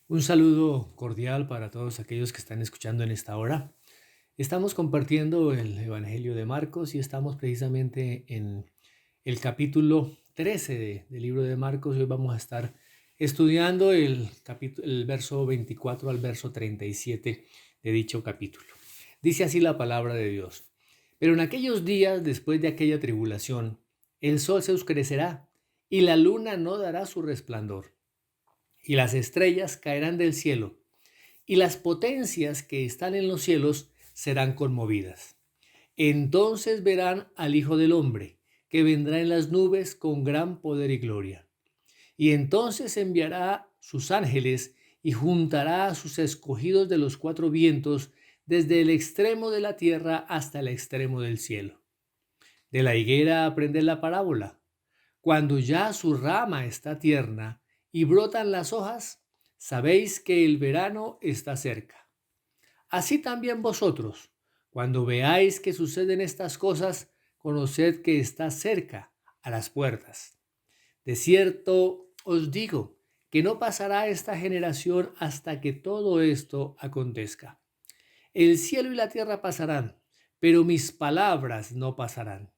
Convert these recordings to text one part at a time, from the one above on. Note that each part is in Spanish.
Un saludo cordial para todos aquellos que están escuchando en esta hora. Estamos compartiendo el Evangelio de Marcos y estamos precisamente en el capítulo 13 del libro de Marcos. Hoy vamos a estar estudiando el verso 24 al verso 37 de dicho capítulo. Dice así la palabra de Dios. Pero en aquellos días, después de aquella tribulación, el sol se oscurecerá y la luna no dará su resplandor y las estrellas caerán del cielo, y las potencias que están en los cielos serán conmovidas. Entonces verán al Hijo del Hombre, que vendrá en las nubes con gran poder y gloria. Y entonces enviará sus ángeles y juntará a sus escogidos de los cuatro vientos, desde el extremo de la tierra hasta el extremo del cielo. De la higuera aprended la parábola. Cuando ya su rama está tierna y brotan las hojas, sabéis que el verano está cerca. Así también vosotros, cuando veáis que suceden estas cosas, conoced que está cerca, a las puertas. De cierto os digo que no pasará esta generación hasta que todo esto acontezca. El cielo y la tierra pasarán, pero mis palabras no pasarán.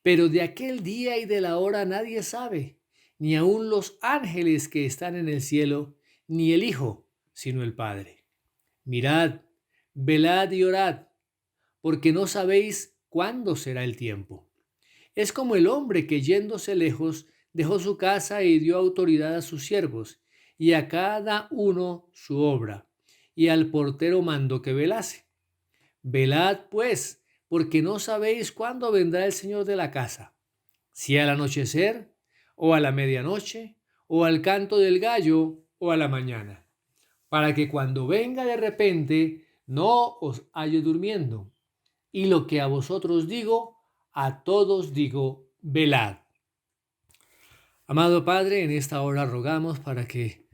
Pero de aquel día y de la hora nadie sabe, ni aun los ángeles que están en el cielo, ni el Hijo, sino el Padre. Mirad, velad y orad, porque no sabéis cuándo será el tiempo. Es como el hombre que yéndose lejos dejó su casa y dio autoridad a sus siervos, y a cada uno su obra, y al portero mandó que velase. Velad, pues, porque no sabéis cuándo vendrá el Señor de la casa, si al anochecer, o a la medianoche, o al canto del gallo, o a la mañana, para que cuando venga de repente no os halle durmiendo. Y lo que a vosotros digo, a todos digo, velad. Amado Padre, en esta hora rogamos para que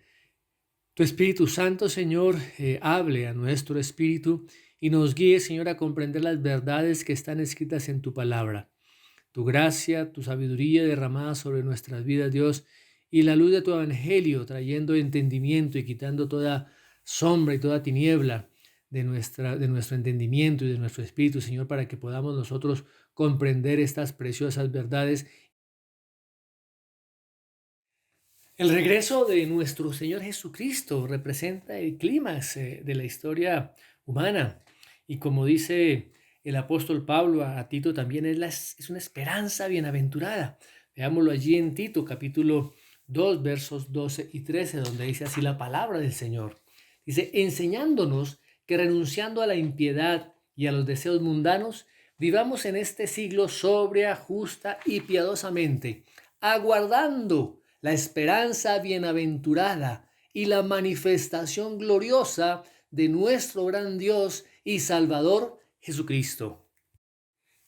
tu Espíritu Santo, Señor, hable a nuestro espíritu y nos guíe, Señor, a comprender las verdades que están escritas en tu palabra. Tu gracia, tu sabiduría derramada sobre nuestras vidas, Dios, y la luz de tu evangelio trayendo entendimiento y quitando toda sombra y toda tiniebla de nuestro entendimiento y de nuestro espíritu, Señor, para que podamos nosotros comprender estas preciosas verdades. El regreso de nuestro Señor Jesucristo representa el clímax de la historia humana. Y como dice el apóstol Pablo a Tito, también es una esperanza bienaventurada. Veámoslo allí en Tito, capítulo 2, versos 12 y 13, donde dice así la palabra del Señor. Dice, enseñándonos que renunciando a la impiedad y a los deseos mundanos, vivamos en este siglo sobria, justa y piadosamente, aguardando la esperanza bienaventurada y la manifestación gloriosa de nuestro gran Dios y Salvador Jesucristo.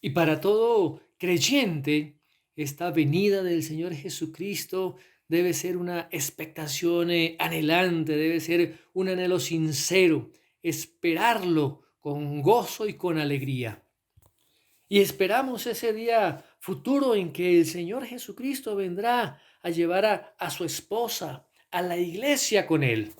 Y para todo creyente, esta venida del Señor Jesucristo debe ser una expectación anhelante, debe ser un anhelo sincero, esperarlo con gozo y con alegría. Y esperamos ese día futuro en que el Señor Jesucristo vendrá a llevar a su esposa, a la iglesia con él.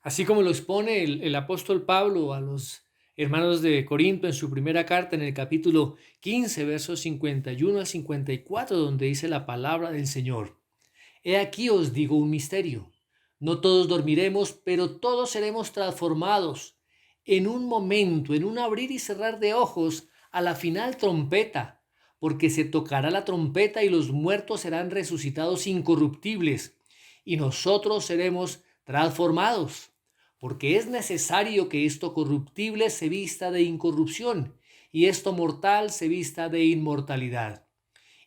Así como lo expone el apóstol Pablo a los hermanos de Corinto en su primera carta en el capítulo 15, versos 51 al 54, donde dice la palabra del Señor. He aquí os digo un misterio. No todos dormiremos, pero todos seremos transformados en un momento, en un abrir y cerrar de ojos, a la final trompeta, porque se tocará la trompeta y los muertos serán resucitados incorruptibles, y nosotros seremos transformados, porque es necesario que esto corruptible se vista de incorrupción, y esto mortal se vista de inmortalidad.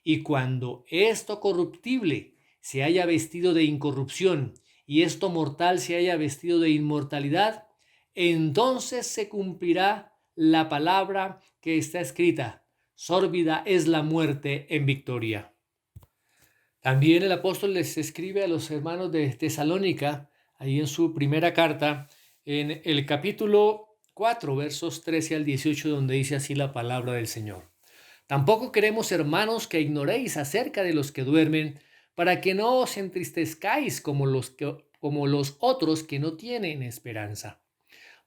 Y cuando esto corruptible se haya vestido de incorrupción y esto mortal se haya vestido de inmortalidad, entonces se cumplirá la palabra que está escrita: sórbida es la muerte en victoria. También el apóstol les escribe a los hermanos de Tesalónica, ahí en su primera carta, en el capítulo 4, versos 13 al 18, donde dice así la palabra del Señor. Tampoco queremos, hermanos, que ignoréis acerca de los que duermen, para que no os entristezcáis como los otros que no tienen esperanza.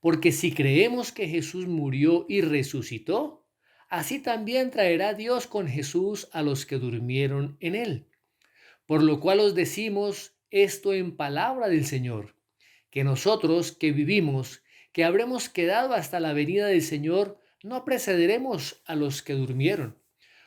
Porque si creemos que Jesús murió y resucitó, así también traerá Dios con Jesús a los que durmieron en él. Por lo cual os decimos esto en palabra del Señor, que nosotros que vivimos, que habremos quedado hasta la venida del Señor, no precederemos a los que durmieron.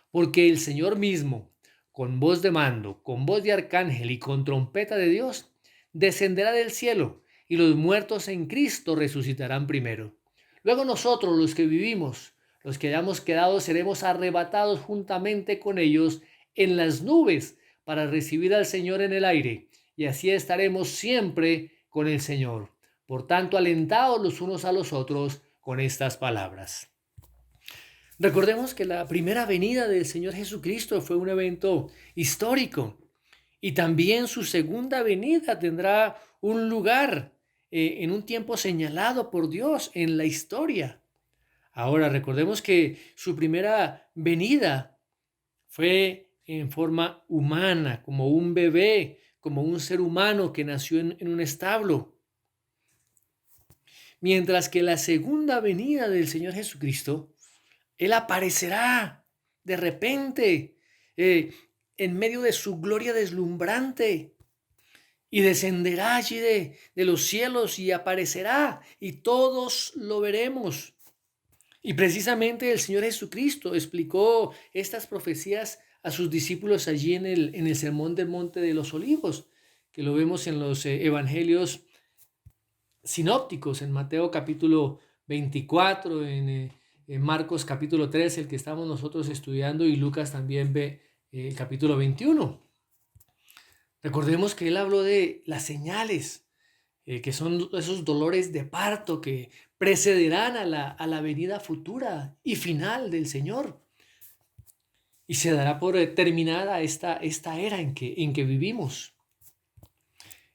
Porque el Señor mismo, con voz de mando, con voz de arcángel y con trompeta de Dios, descenderá del cielo, y los muertos en Cristo resucitarán primero. Luego nosotros, los que vivimos, los que hayamos quedado, seremos arrebatados juntamente con ellos en las nubes para recibir al Señor en el aire, y así estaremos siempre con el Señor. Por tanto, alentaos los unos a los otros con estas palabras. Recordemos que la primera venida del Señor Jesucristo fue un evento histórico, y también su segunda venida tendrá un lugar en un tiempo señalado por Dios en la historia. Ahora, recordemos que su primera venida fue en forma humana, como un bebé, como un ser humano que nació en un establo. Mientras que la segunda venida del Señor Jesucristo, Él aparecerá de repente en medio de su gloria deslumbrante y descenderá allí de los cielos y aparecerá y todos lo veremos. Y precisamente el Señor Jesucristo explicó estas profecías a sus discípulos allí en el Sermón del Monte de los Olivos, que lo vemos en los evangelios sinópticos, en Mateo capítulo 24, en Marcos capítulo 13, el que estamos nosotros estudiando, y Lucas también ve el capítulo 21. Recordemos que él habló de las señales, que son esos dolores de parto que precederán a la venida futura y final del Señor. Y se dará por terminada esta era en que vivimos.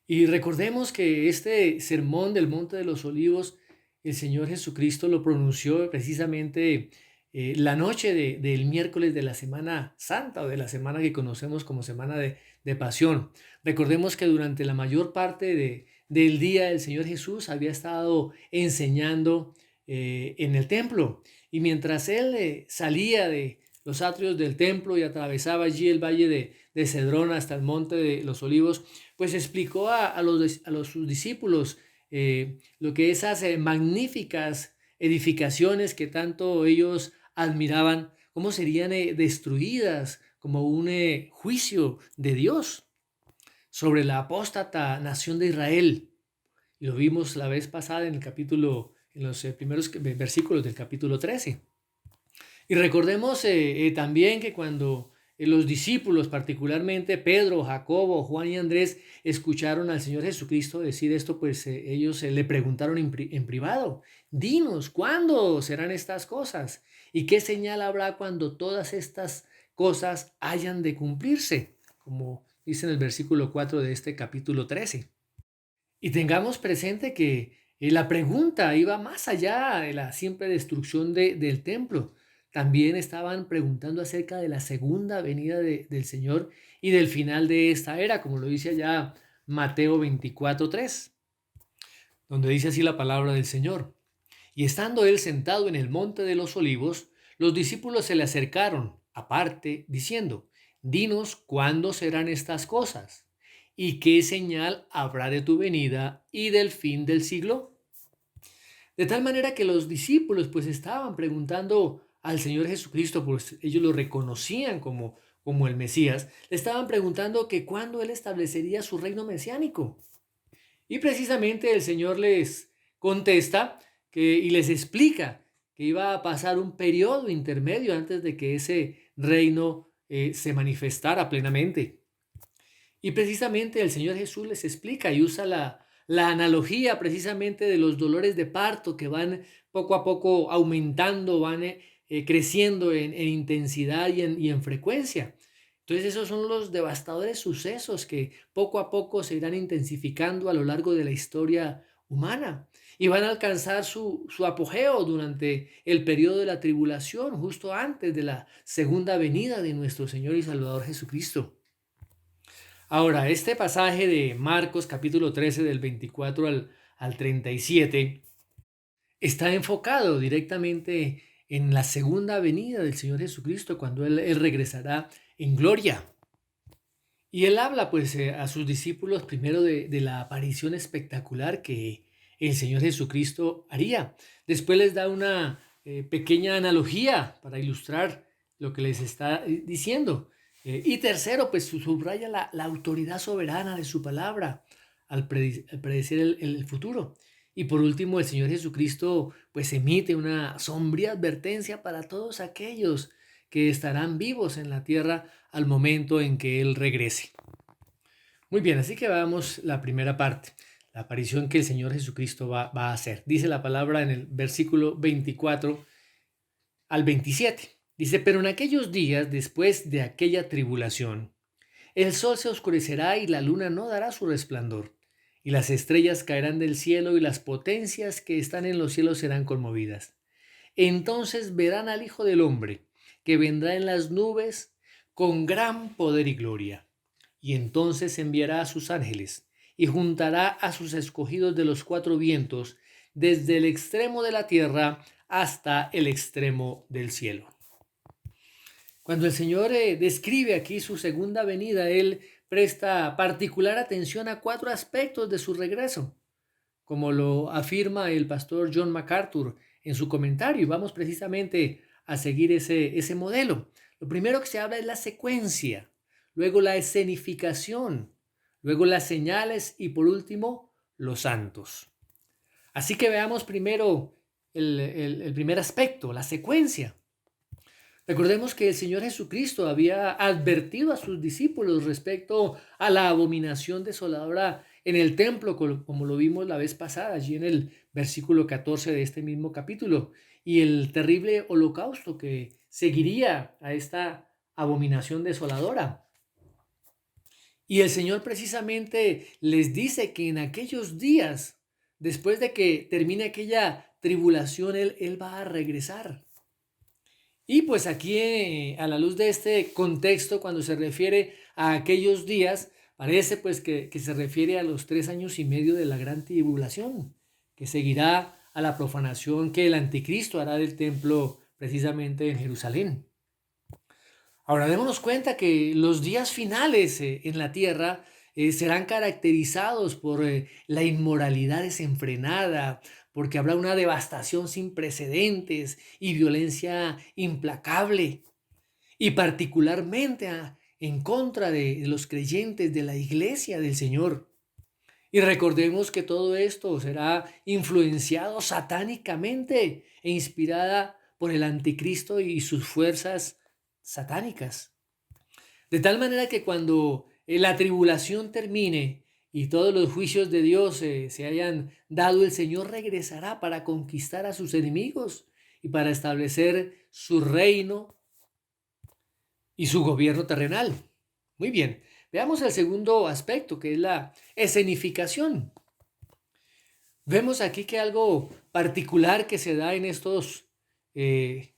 Y recordemos que este sermón del Monte de los Olivos, el Señor Jesucristo lo pronunció precisamente la noche del miércoles de la Semana Santa, o de la semana que conocemos como Semana de Pasión. Recordemos que durante la mayor parte del día el Señor Jesús había estado enseñando en el templo, y mientras él salía de los atrios del templo y atravesaba allí el valle de Cedrón hasta el Monte de los Olivos, pues explicó a sus discípulos lo que esas magníficas edificaciones que tanto ellos admiraban, cómo serían destruidas como un juicio de Dios sobre la apóstata nación de Israel. Y lo vimos la vez pasada en los primeros versículos del capítulo 13. Y recordemos también que cuando los discípulos, particularmente Pedro, Jacobo, Juan y Andrés, escucharon al Señor Jesucristo decir esto, pues ellos le preguntaron en privado: dinos, ¿cuándo serán estas cosas? ¿Y qué señal habrá cuando todas estas cosas hayan de cumplirse? Como dice en el versículo 4 de este capítulo 13. Y tengamos presente que la pregunta iba más allá de la simple destrucción del templo. También estaban preguntando acerca de la segunda venida del Señor y del final de esta era, como lo dice allá Mateo 24:3, donde dice así la palabra del Señor. Y estando él sentado en el monte de los olivos, los discípulos se le acercaron aparte, diciendo: dinos cuándo serán estas cosas, y qué señal habrá de tu venida y del fin del siglo. De tal manera que los discípulos pues estaban preguntando al Señor Jesucristo, pues ellos lo reconocían como el Mesías, le estaban preguntando que cuándo Él establecería su reino mesiánico. Y precisamente el Señor les contesta y les explica que iba a pasar un periodo intermedio antes de que ese reino se manifestara plenamente. Y precisamente el Señor Jesús les explica y usa la analogía precisamente de los dolores de parto que van poco a poco aumentando, van creciendo en intensidad y en frecuencia. Entonces esos son los devastadores sucesos que poco a poco se irán intensificando a lo largo de la historia humana y van a alcanzar su apogeo durante el periodo de la tribulación, justo antes de la segunda venida de nuestro Señor y Salvador Jesucristo. Ahora, este pasaje de Marcos capítulo 13 del 24 al 37 está enfocado directamente en la segunda venida del Señor Jesucristo, cuando Él regresará en gloria. Y Él habla pues a sus discípulos primero de la aparición espectacular que el Señor Jesucristo haría. Después les da una pequeña analogía para ilustrar lo que les está diciendo. Y tercero, pues subraya la autoridad soberana de su palabra al predecir el futuro. Y por último, el Señor Jesucristo pues emite una sombría advertencia para todos aquellos que estarán vivos en la tierra al momento en que Él regrese. Muy bien, así que vamos la primera parte, la aparición que el Señor Jesucristo va a hacer. Dice la palabra en el versículo 24 al 27. Dice, pero en aquellos días, después de aquella tribulación, el sol se oscurecerá y la luna no dará su resplandor, y las estrellas caerán del cielo y las potencias que están en los cielos serán conmovidas. Entonces verán al Hijo del Hombre, que vendrá en las nubes con gran poder y gloria. Y entonces enviará a sus ángeles y juntará a sus escogidos de los cuatro vientos, desde el extremo de la tierra hasta el extremo del cielo. Cuando el Señor describe aquí su segunda venida, Él presta particular atención a cuatro aspectos de su regreso, como lo afirma el pastor John MacArthur en su comentario, y vamos precisamente a seguir ese modelo. Lo primero que se habla es la secuencia, luego la escenificación, luego las señales y por último los santos. Así que veamos primero el primer aspecto, la secuencia. Recordemos que el Señor Jesucristo había advertido a sus discípulos respecto a la abominación desoladora en el templo, como lo vimos la vez pasada, allí en el versículo 14 de este mismo capítulo, y el terrible holocausto que seguiría a esta abominación desoladora. Y el Señor precisamente les dice que en aquellos días, después de que termine aquella tribulación, Él va a regresar. Y pues aquí, a la luz de este contexto, cuando se refiere a aquellos días, parece pues que se refiere a los 3 años y medio de la gran tribulación, que seguirá a la profanación que el anticristo hará del templo precisamente en Jerusalén. Ahora démonos cuenta que los días finales en la tierra serán caracterizados por la inmoralidad desenfrenada, porque habrá una devastación sin precedentes y violencia implacable, y particularmente en contra de los creyentes de la iglesia del Señor. Y recordemos que todo esto será influenciado satánicamente e inspirada por el anticristo y sus fuerzas satánicas. De tal manera que cuando la tribulación termine y todos los juicios de Dios se hayan dado, el Señor regresará para conquistar a sus enemigos y para establecer su reino y su gobierno terrenal. Muy bien, veamos el segundo aspecto, que es la escenificación. Vemos aquí que algo particular que se da en estos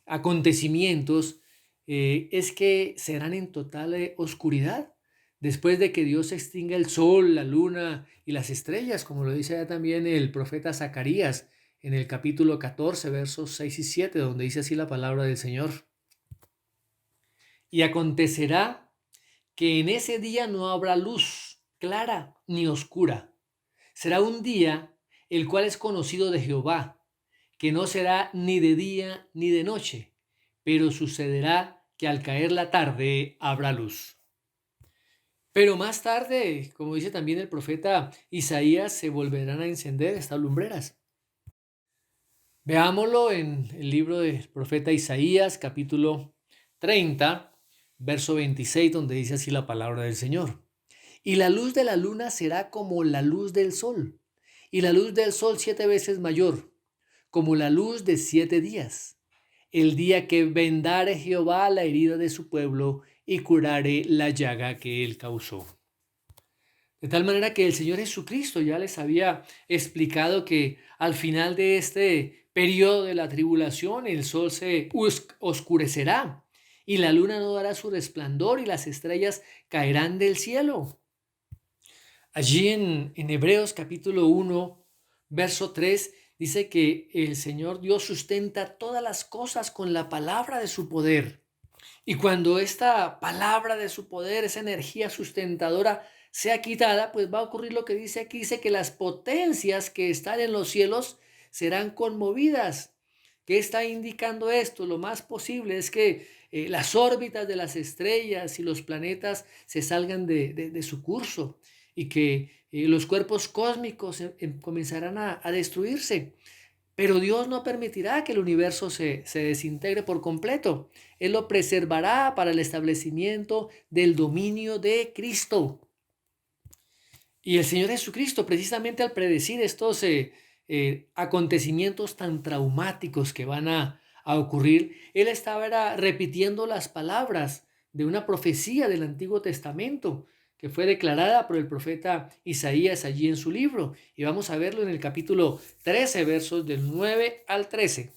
acontecimientos es que serán en total oscuridad, después de que Dios extinga el sol, la luna y las estrellas, como lo dice ya también el profeta Zacarías en el capítulo 14, versos 6 y 7, donde dice así la palabra del Señor. Y acontecerá que en ese día no habrá luz clara ni oscura. Será un día el cual es conocido de Jehová, que no será ni de día ni de noche, pero sucederá que al caer la tarde habrá luz. Pero más tarde, como dice también el profeta Isaías, se volverán a encender estas lumbreras. Veámoslo en el libro del profeta Isaías, capítulo 30, verso 26, donde dice así la palabra del Señor. Y la luz de la luna será como la luz del sol, y la luz del sol 7 veces mayor, como la luz de 7 días, el día que vendare Jehová la herida de su pueblo y curare la llaga que él causó. De tal manera que el Señor Jesucristo ya les había explicado que al final de este periodo de la tribulación el sol se oscurecerá y la luna no dará su resplandor y las estrellas caerán del cielo. Allí en Hebreos capítulo 1, verso 3, dice que el Señor Dios sustenta todas las cosas con la palabra de su poder. Y cuando esta palabra de su poder, esa energía sustentadora sea quitada, pues va a ocurrir lo que dice aquí, dice que las potencias que están en los cielos serán conmovidas. ¿Qué está indicando esto? Lo más posible es que las órbitas de las estrellas y los planetas se salgan de su curso y que los cuerpos cósmicos comenzarán a destruirse. Pero Dios no permitirá que el universo se desintegre por completo. Él lo preservará para el establecimiento del dominio de Cristo. Y el Señor Jesucristo, precisamente al predecir estos acontecimientos tan traumáticos que van a ocurrir, Él estaba repitiendo las palabras de una profecía del Antiguo Testamento que fue declarada por el profeta Isaías allí en su libro. Y vamos a verlo en el capítulo 13, versos del 9 al 13.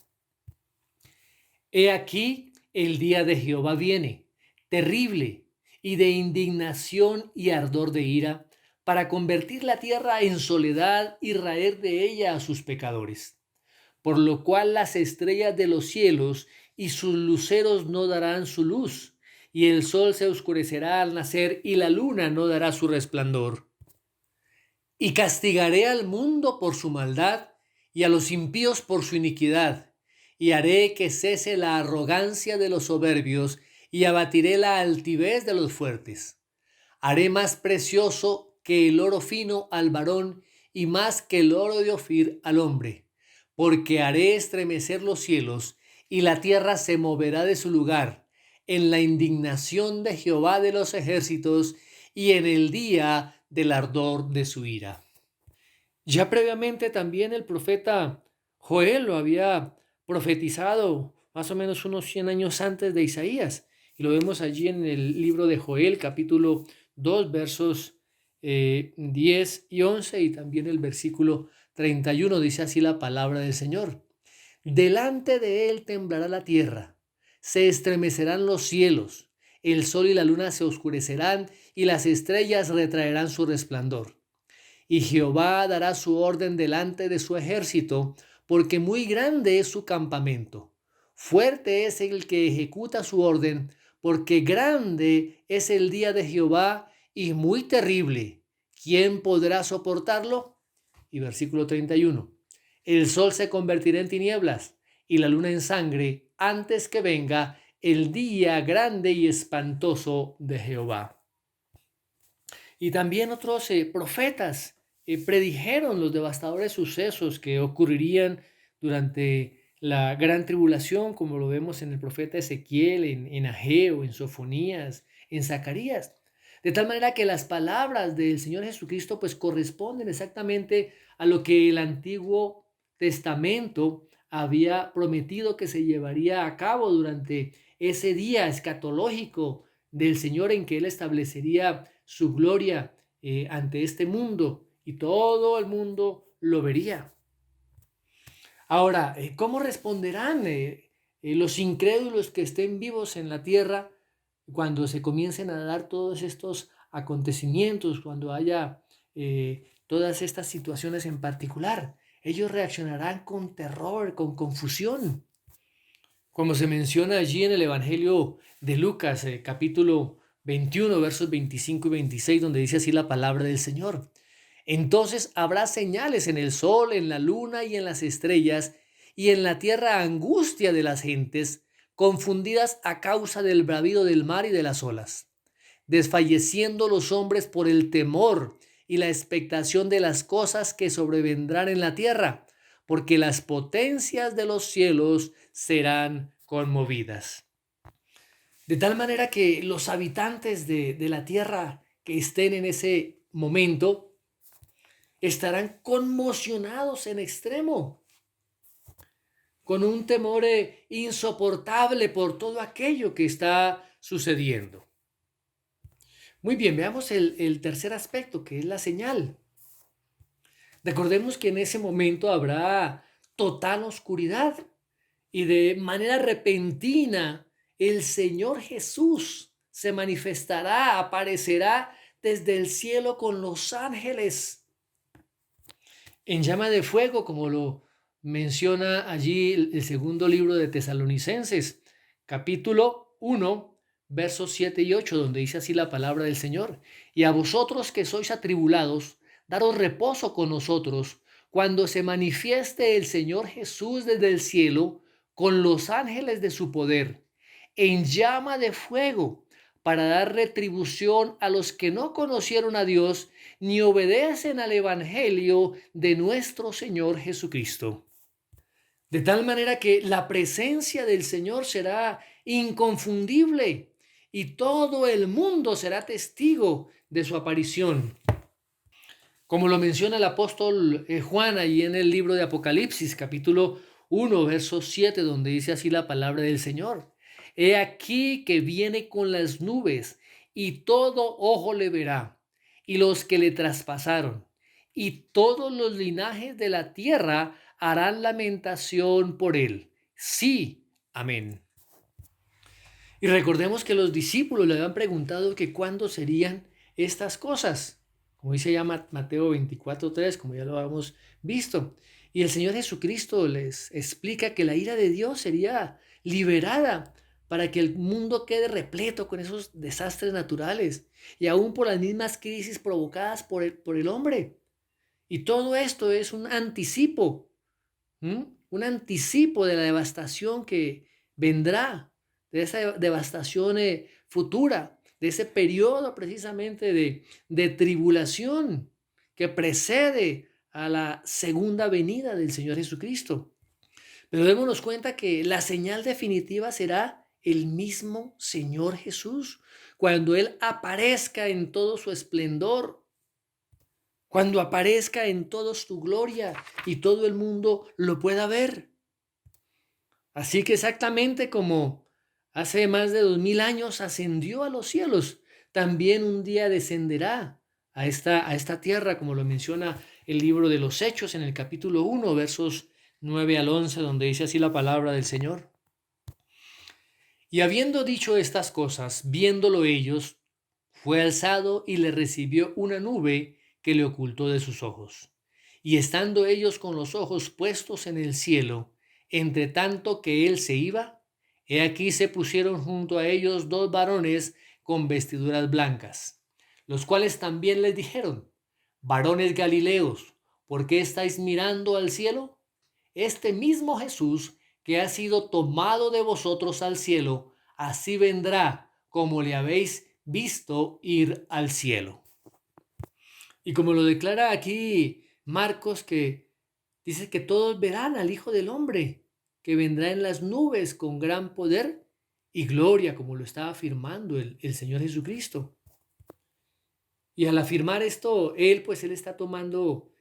He aquí, el día de Jehová viene, terrible y de indignación y ardor de ira, para convertir la tierra en soledad y raer de ella a sus pecadores. Por lo cual las estrellas de los cielos y sus luceros no darán su luz, y el sol se oscurecerá al nacer, y la luna no dará su resplandor. Y castigaré al mundo por su maldad, y a los impíos por su iniquidad, y haré que cese la arrogancia de los soberbios, y abatiré la altivez de los fuertes. Haré más precioso que el oro fino al varón, y más que el oro de Ofir al hombre, porque haré estremecer los cielos, y la tierra se moverá de su lugar, en la indignación de Jehová de los ejércitos, y en el día del ardor de su ira. Ya previamente también el profeta Joel lo había profetizado más o menos unos 100 años antes de Isaías. Y lo vemos allí en el libro de Joel, capítulo 2, versos 10 y 11, y también el versículo 31, dice así la palabra del Señor. Delante de él temblará la tierra, se estremecerán los cielos, el sol y la luna se oscurecerán, y las estrellas retraerán su resplandor. Y Jehová dará su orden delante de su ejército, porque muy grande es su campamento. Fuerte es el que ejecuta su orden, porque grande es el día de Jehová y muy terrible. ¿Quién podrá soportarlo? Y versículo 31. El sol se convertirá en tinieblas y la luna en sangre antes que venga el día grande y espantoso de Jehová. Y también otros profetas predijeron los devastadores sucesos que ocurrirían durante la gran tribulación, como lo vemos en el profeta Ezequiel, en Ageo, en Sofonías, en Zacarías. De tal manera que las palabras del Señor Jesucristo pues corresponden exactamente a lo que el Antiguo Testamento había prometido que se llevaría a cabo durante ese día escatológico del Señor, en que Él establecería su gloria ante este mundo, y todo el mundo lo vería. Ahora, ¿cómo responderán los incrédulos que estén vivos en la tierra cuando se comiencen a dar todos estos acontecimientos, cuando haya todas estas situaciones en particular? Ellos reaccionarán con terror, con confusión. Como se menciona allí en el Evangelio de Lucas, capítulo 21, versos 25 y 26, donde dice así la palabra del Señor. Entonces habrá señales en el sol, en la luna y en las estrellas, y en la tierra angustia de las gentes, confundidas a causa del bravío del mar y de las olas, desfalleciendo los hombres por el temor y la expectación de las cosas que sobrevendrán en la tierra, porque las potencias de los cielos serán conmovidas. De tal manera que los habitantes de la tierra que estén en ese momento estarán conmocionados en extremo, con un temor insoportable por todo aquello que está sucediendo. Muy bien, veamos el tercer aspecto, que es la señal. Recordemos que en ese momento habrá total oscuridad y de manera repentina el Señor Jesús se manifestará, aparecerá desde el cielo con los ángeles en llama de fuego, como lo menciona allí el segundo libro de Tesalonicenses, capítulo 1, versos 7 y 8, donde dice así la palabra del Señor. Y a vosotros que sois atribulados, daros reposo con nosotros, cuando se manifieste el Señor Jesús desde el cielo, con los ángeles de su poder, en llama de fuego, para dar retribución a los que no conocieron a Dios ni obedecen al Evangelio de nuestro Señor Jesucristo. De tal manera que la presencia del Señor será inconfundible y todo el mundo será testigo de su aparición. Como lo menciona el apóstol Juan allí en el libro de Apocalipsis, capítulo 1, verso 7, donde dice así la palabra del Señor. He aquí que viene con las nubes y todo ojo le verá, y los que le traspasaron, y todos los linajes de la tierra harán lamentación por él. Sí, amén. Y recordemos que los discípulos le habían preguntado que cuándo serían estas cosas, como dice ya Mateo 24:3, como ya lo habíamos visto. Y el Señor Jesucristo les explica que la ira de Dios sería liberada para que el mundo quede repleto con esos desastres naturales y aún por las mismas crisis provocadas por el hombre. Y todo esto es un anticipo, un anticipo de la devastación que vendrá, de esa devastación futura, de ese periodo precisamente de tribulación que precede a la segunda venida del Señor Jesucristo. Pero démonos cuenta que la señal definitiva será el mismo Señor Jesús, cuando Él aparezca en todo su esplendor, cuando aparezca en toda su gloria y todo el mundo lo pueda ver. Así que exactamente como hace más de 2000 años ascendió a los cielos, también un día descenderá a esta tierra, como lo menciona el libro de los Hechos en el capítulo 1, versos 9 al 11, donde dice así la palabra del Señor. Y habiendo dicho estas cosas, viéndolo ellos, fue alzado y le recibió una nube que le ocultó de sus ojos. Y estando ellos con los ojos puestos en el cielo, entre tanto que él se iba, he aquí se pusieron junto a ellos dos varones con vestiduras blancas, los cuales también les dijeron: varones Galileos, ¿por qué estáis mirando al cielo? Este mismo Jesús que ha sido tomado de vosotros al cielo, así vendrá como le habéis visto ir al cielo. Y como lo declara aquí Marcos, que dice que todos verán al Hijo del Hombre, que vendrá en las nubes con gran poder y gloria, como lo estaba afirmando el Señor Jesucristo. Y al afirmar esto, él está tomando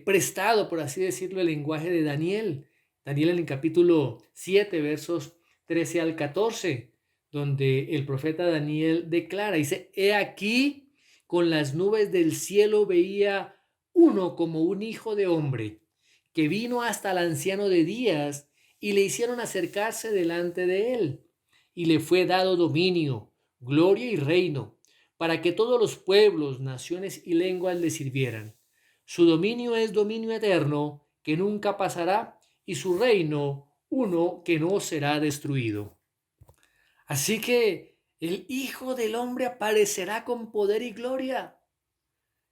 prestado, por así decirlo, el lenguaje de Daniel. Daniel en el capítulo 7, versos 13 al 14, donde el profeta Daniel declara, dice: he aquí, con las nubes del cielo veía uno como un hijo de hombre, que vino hasta el anciano de días y le hicieron acercarse delante de él. Y le fue dado dominio, gloria y reino, para que todos los pueblos, naciones y lenguas le sirvieran. Su dominio es dominio eterno, que nunca pasará, y su reino uno que no será destruido. Así que el Hijo del Hombre aparecerá con poder y gloria.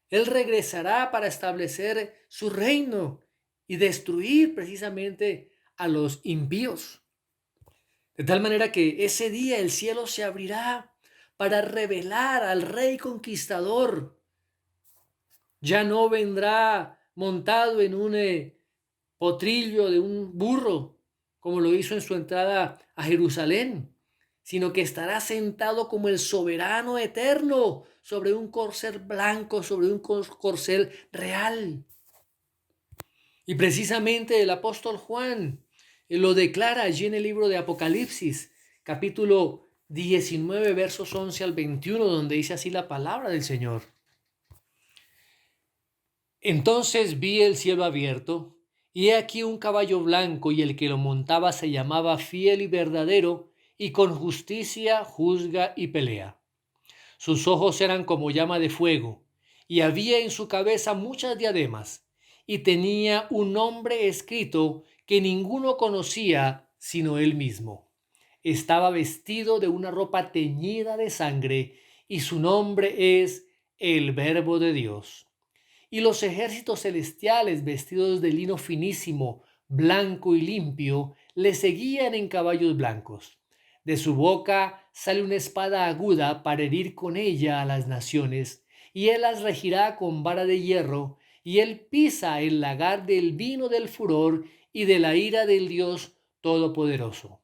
Él regresará para establecer su reino y destruir precisamente a los impíos. De tal manera que ese día el cielo se abrirá para revelar al Rey conquistador. Ya no vendrá montado en un potrillo de un burro, como lo hizo en su entrada a Jerusalén, sino que estará sentado como el soberano eterno sobre un corcel blanco, sobre un corcel real. Y precisamente el apóstol Juan lo declara allí en el libro de Apocalipsis, capítulo 19, versos 11 al 21, donde dice así la palabra del Señor. Entonces vi el cielo abierto, y he aquí un caballo blanco, y el que lo montaba se llamaba Fiel y Verdadero, y con justicia juzga y pelea. Sus ojos eran como llama de fuego, y había en su cabeza muchas diademas, y tenía un nombre escrito que ninguno conocía sino él mismo. Estaba vestido de una ropa teñida de sangre, y su nombre es el Verbo de Dios. Y los ejércitos celestiales, vestidos de lino finísimo, blanco y limpio, le seguían en caballos blancos. De su boca sale una espada aguda para herir con ella a las naciones, y él las regirá con vara de hierro, y él pisa el lagar del vino del furor y de la ira del Dios Todopoderoso.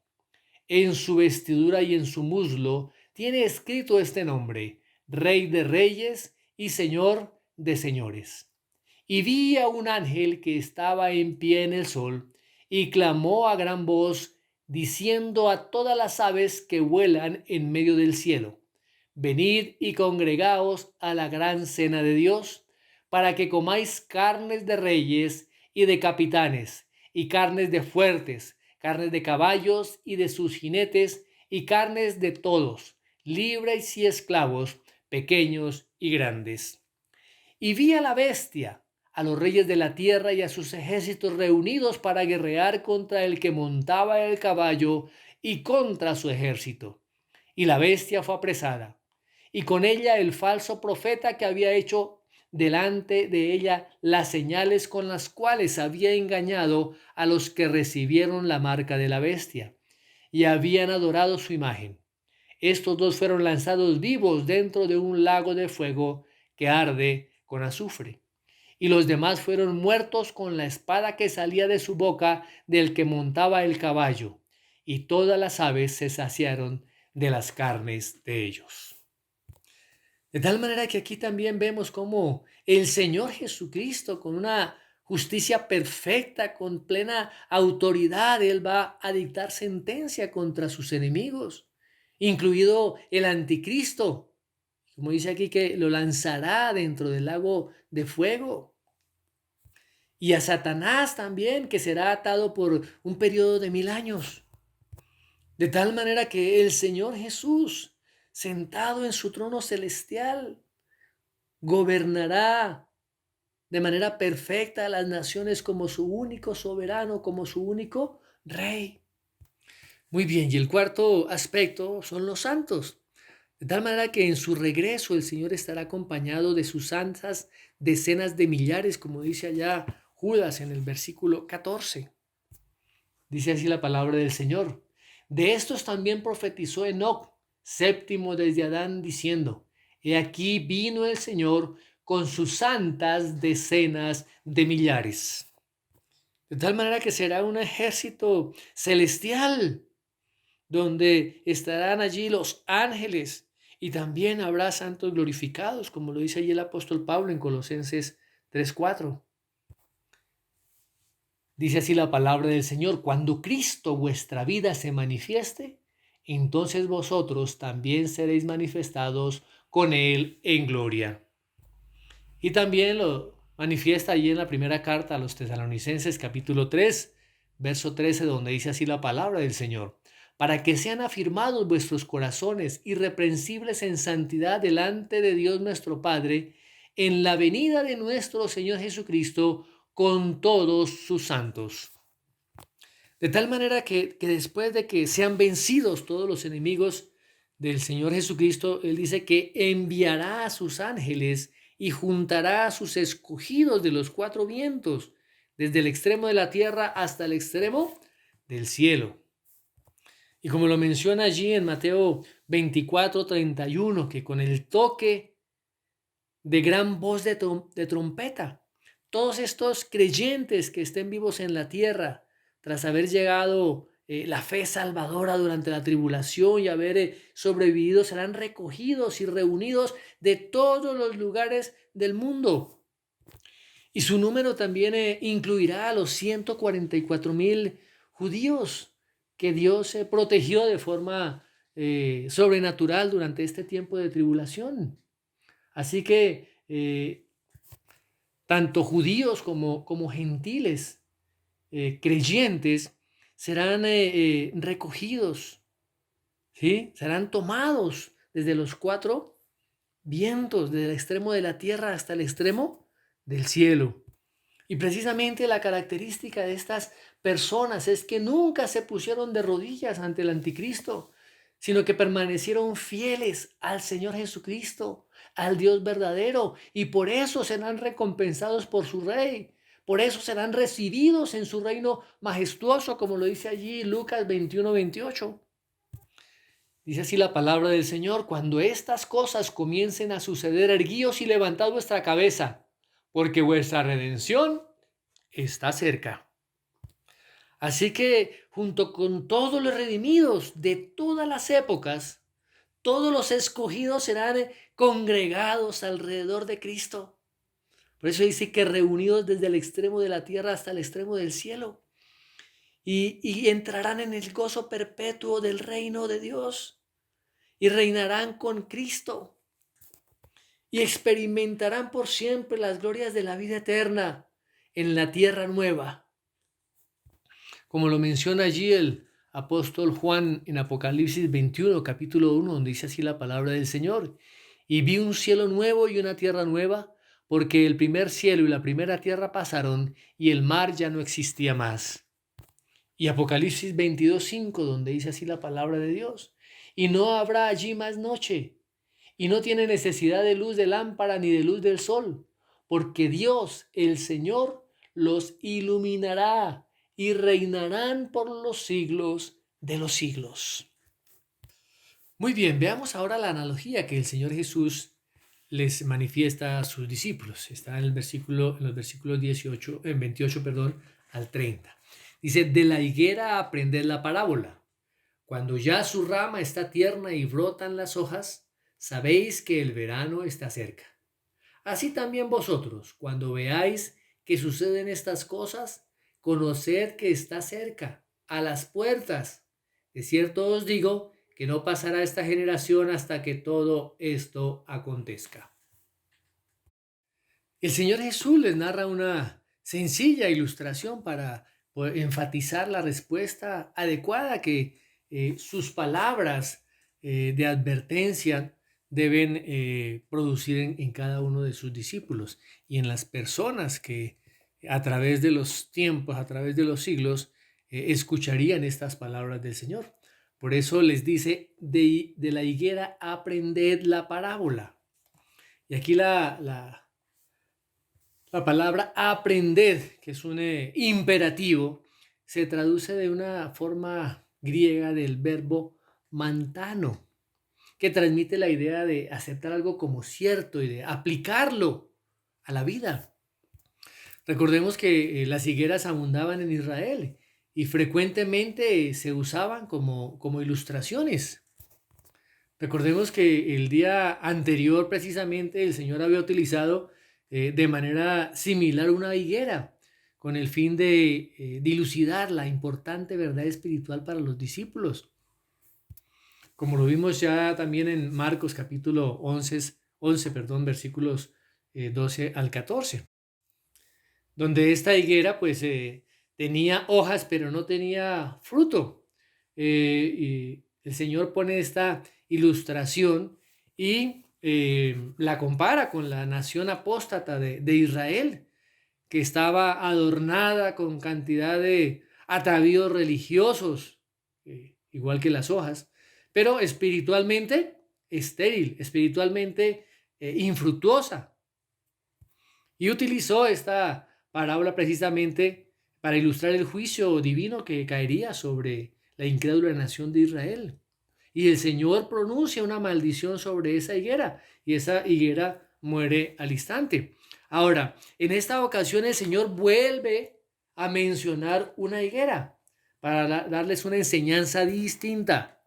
En su vestidura y en su muslo tiene escrito este nombre: Rey de Reyes y Señor de Señores. Y vi a un ángel que estaba en pie en el sol, y clamó a gran voz, diciendo a todas las aves que vuelan en medio del cielo: Venid y congregaos a la gran cena de Dios, para que comáis carnes de reyes y de capitanes, y carnes de fuertes, carnes de caballos y de sus jinetes, y carnes de todos, libres y esclavos, pequeños y grandes. Y vi a la bestia, a los reyes de la tierra y a sus ejércitos reunidos para guerrear contra el que montaba el caballo y contra su ejército. Y la bestia fue apresada, y con ella el falso profeta que había hecho delante de ella las señales con las cuales había engañado a los que recibieron la marca de la bestia y habían adorado su imagen. Estos dos fueron lanzados vivos dentro de un lago de fuego que arde con azufre. Y los demás fueron muertos con la espada que salía de su boca del que montaba el caballo. Y todas las aves se saciaron de las carnes de ellos. De tal manera que aquí también vemos cómo el Señor Jesucristo, con una justicia perfecta, con plena autoridad, Él va a dictar sentencia contra sus enemigos, incluido el anticristo, como dice aquí, que lo lanzará dentro del lago de fuego. Y a Satanás también, que será atado por un periodo de 1000 años. De tal manera que el Señor Jesús, sentado en su trono celestial, gobernará de manera perfecta a las naciones como su único soberano, como su único rey. Muy bien, y el cuarto aspecto son los santos. De tal manera que en su regreso el Señor estará acompañado de sus santas decenas de millares, como dice allá Judas en el versículo 14. Dice así la palabra del Señor. De estos también profetizó Enoc, séptimo desde Adán, diciendo: He aquí vino el Señor con sus santas decenas de millares. De tal manera que será un ejército celestial, donde estarán allí los ángeles y también habrá santos glorificados, como lo dice allí el apóstol Pablo en Colosenses 3:4. Dice así la palabra del Señor: cuando Cristo vuestra vida se manifieste, entonces vosotros también seréis manifestados con Él en gloria. Y también lo manifiesta allí en la primera carta a los Tesalonicenses capítulo 3, verso 13, donde dice así la palabra del Señor: para que sean afirmados vuestros corazones irreprensibles en santidad delante de Dios nuestro Padre, en la venida de nuestro Señor Jesucristo con todos sus santos. De tal manera que después de que sean vencidos todos los enemigos del Señor Jesucristo, Él dice que enviará a sus ángeles y juntará a sus escogidos de los cuatro vientos, desde el extremo de la tierra hasta el extremo del cielo. Y como lo menciona allí en Mateo 24:31, que con el toque de gran voz de trompeta, todos estos creyentes que estén vivos en la tierra, tras haber llegado la fe salvadora durante la tribulación y haber sobrevivido, serán recogidos y reunidos de todos los lugares del mundo. Y su número también incluirá a los 144,000 judíos que Dios protegió de forma sobrenatural durante este tiempo de tribulación. Así que tanto judíos como gentiles creyentes serán recogidos, ¿sí? Serán tomados desde los cuatro vientos desde el extremo de la tierra hasta el extremo del cielo. Y precisamente la característica de estas personas es que nunca se pusieron de rodillas ante el anticristo, sino que permanecieron fieles al Señor Jesucristo, al Dios verdadero, y por eso serán recompensados por su Rey. Por eso serán recibidos en su reino majestuoso, como lo dice allí Lucas 21-28. Dice así la palabra del Señor: cuando estas cosas comiencen a suceder, erguíos y levantad vuestra cabeza, porque vuestra redención está cerca. Así que junto con todos los redimidos de todas las épocas, todos los escogidos serán congregados alrededor de Cristo. Por eso dice que reunidos desde el extremo de la tierra hasta el extremo del cielo. Y entrarán en el gozo perpetuo del reino de Dios. Y reinarán con Cristo. Y experimentarán por siempre las glorias de la vida eterna en la tierra nueva. Como lo menciona allí el apóstol Juan en Apocalipsis 21, capítulo 1, donde dice así la palabra del Señor: y vi un cielo nuevo y una tierra nueva, porque el primer cielo y la primera tierra pasaron, y el mar ya no existía más. Y Apocalipsis 22, 5, donde dice así la palabra de Dios: y no habrá allí más noche, y no tiene necesidad de luz de lámpara ni de luz del sol, porque Dios, el Señor, los iluminará, y reinarán por los siglos de los siglos. Muy bien, veamos ahora la analogía que el Señor Jesús les manifiesta a sus discípulos. Está en los versículos 28, al 30. Dice: de la higuera aprended la parábola. Cuando ya su rama está tierna y brotan las hojas, sabéis que el verano está cerca. Así también vosotros, cuando veáis que suceden estas cosas, conoced que está cerca, a las puertas. De cierto os digo que no pasará esta generación hasta que todo esto acontezca. El Señor Jesús les narra una sencilla ilustración para enfatizar la respuesta adecuada que sus palabras de advertencia deben producir en cada uno de sus discípulos y en las personas que a través de los tiempos, a través de los siglos, escucharían estas palabras del Señor. Por eso les dice: de la higuera aprended la parábola. Y aquí la palabra aprended, que es un imperativo, se traduce de una forma griega del verbo mantano, que transmite la idea de aceptar algo como cierto y de aplicarlo a la vida. Recordemos que las higueras abundaban en Israel y frecuentemente se usaban como ilustraciones. Recordemos que el día anterior precisamente el Señor había utilizado de manera similar una higuera con el fin de dilucidar la importante verdad espiritual para los discípulos. Como lo vimos ya también en Marcos capítulo 11, versículos 12 al 14, donde esta higuera pues tenía hojas pero no tenía fruto. Y el Señor pone esta ilustración y la compara con la nación apóstata de Israel, que estaba adornada con cantidad de atavíos religiosos, igual que las hojas, pero espiritualmente estéril, espiritualmente infructuosa. Y utilizó esta parábola precisamente para ilustrar el juicio divino que caería sobre la incrédula nación de Israel. Y el Señor pronuncia una maldición sobre esa higuera, y esa higuera muere al instante. Ahora, en esta ocasión el Señor vuelve a mencionar una higuera para darles una enseñanza distinta.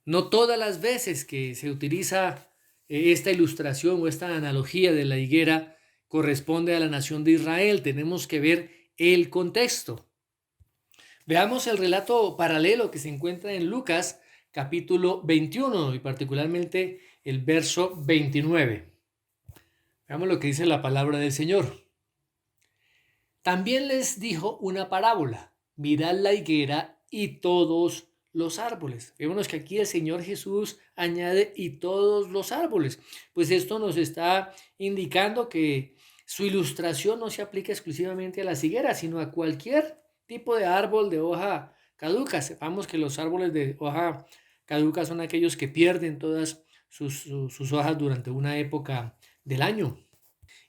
No todas las veces que se utiliza esta ilustración o esta analogía de la higuera corresponde a la nación de Israel. Tenemos que ver el contexto. Veamos el relato paralelo que se encuentra en Lucas capítulo 21 y particularmente el verso 29. Veamos lo que dice la palabra del Señor. También les dijo una parábola: mirad la higuera y todos los árboles. Vemos que aquí el Señor Jesús añade y todos los árboles. Pues esto nos está indicando que su ilustración no se aplica exclusivamente a las higueras, sino a cualquier tipo de árbol de hoja caduca. Sepamos que los árboles de hoja caduca son aquellos que pierden todas sus hojas durante una época del año.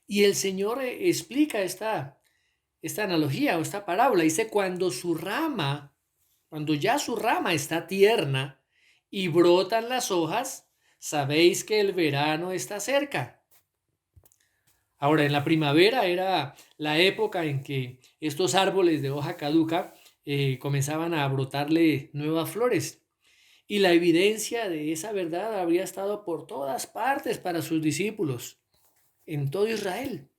Y el Señor explica esta analogía o esta parábola. Dice, cuando ya su rama está tierna y brotan las hojas, sabéis que el verano está cerca. Ahora, en la primavera era la época en que estos árboles de hoja caduca comenzaban a brotarle nuevas flores. Y la evidencia de esa verdad habría estado por todas partes para sus discípulos, en todo Israel.